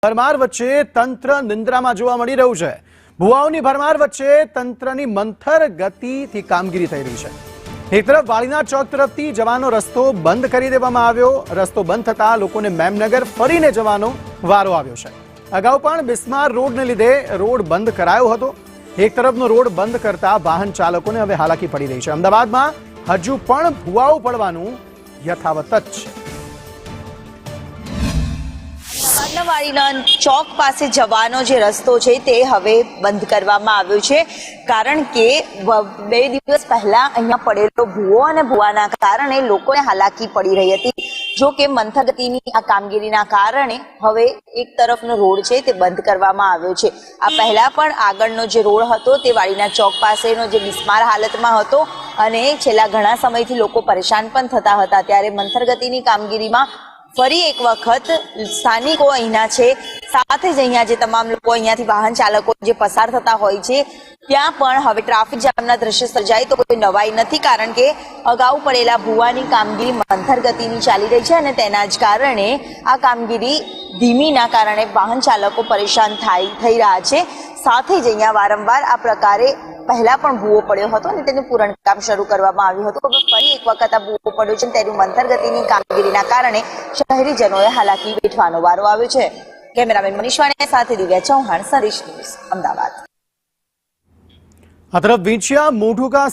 ભરમાર વચ્ચે તંત્ર નિંદ્રામાં જોવા મળી રહ્યું છે। ભુવાઓની ભરમાર વચ્ચે તંત્રની મંથર ગતિથી કામગીરી થઈ રહી છે। એક તરફ વાળીનાથ ચોક તરફથી જવાનો રસ્તો બંધ કરી દેવામાં આવ્યો। રસ્તો બંધ થતા લોકોને મેમનગર ફરીને જવાનો વારો આવ્યો છે। અગાઉ પણ બિસ્માર રોડને લીધે રોડ બંધ કરાયો હતો। એક તરફનો રોડ બંધ કરતા વાહન ચાલકોને હવે હાલાકી પડી રહી છે। અમદાવાદમાં હજુ પણ ભુવાઓ પડવાનું યથાવત જ છે। વાળીનાથ ચોક પાસે જવાનો જે રસ્તો છે તે હવે બંધ કરવામાં આવ્યો છે, કારણ કે 2 દિવસ પહેલા અહીંયા પડેલો ભૂવો અને ભૂવાના કારણે લોકોને હાલાકી પડી રહી હતી। જો કે મંથર ગતિની આ કામગીરીના કારણે હવે એક તરફનો રોડ છે તે બંધ કરવામાં આવ્યો છે। આ પહેલા પણ આગળનો જે રોડ હતો તે વાળીનાથ ચોક પાસેનો જે બિસ્માર હાલતમાં હતો અને છેલ્લા ઘણા સમયથી લોકો પરેશાન પણ થતા હતા। ત્યારે મંથર ગતિની કામગીરીમાં ફરી એક વખત સ્થાનિકો અહીંના છે, સાથે જ અહીંયા જે તમામ લોકો અહીંયાથી વાહન ચાલકો જે પસાર થતા હોય છે ત્યાં પણ હવે ટ્રાફિક જામના દ્રશ્ય સર્જાય તો કોઈ નવાઈ નથી, કારણ કે અગાઉ પડેલા ભૂવાની કામગીરી મંથર ગતિની ચાલી રહી છે અને તેના જ કારણે આ કામગીરી ધીમીના કારણે વાહન ચાલકો પરેશાન થઈ રહ્યા છે। સાથે જ અહીંયા વારંવાર આ પ્રકારે પહેલા પણ ભૂવો પડ્યો હતો અને તેનું પૂરણ કામ શરૂ કરવામાં આવ્યું હતું। હવે ફરી એક વખત આ ભૂવો પડ્યો છે, તેની મંથર ગતિની કામગીરીના કારણે શહેરીજનોએ હાલાકી વેઠવાનો વારો આવ્યો છે। કેમેરામેન મનીષ વાણિયા સાથે દિવ્યા ચૌહાણ, સરીશ ન્યૂઝ, અમદાવાદ। આ તરફ વીંછિયા મોઢુકા